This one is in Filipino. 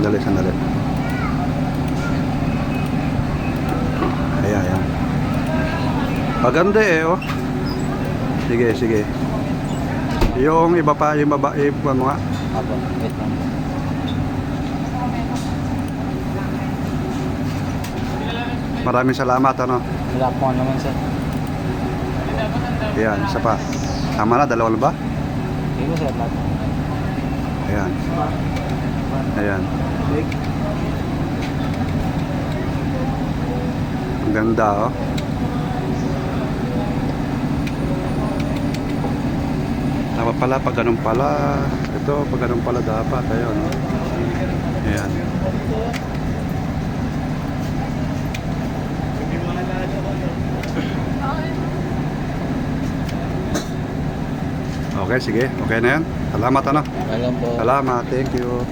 Sandali, sandali. Ayan, ayan. Maganda eh, oh. Sige, sige. Yung iba pa, yung babae, ano nga? Apo, wait lang. Maraming salamat, ano? Wala po naman sir. Ayan, isa pa. Tama na, dalawa na ba? Hindi mo sir lahat. Ayan. Ayan. Ang ganda, oh. Dapat pala, pag ganun pala. Ito, pag ganun pala dapat. Ayun, oh. Ayan. Okay, sige. Okay na yan. Salamat, ano? Alam po. Salamat. Thank you.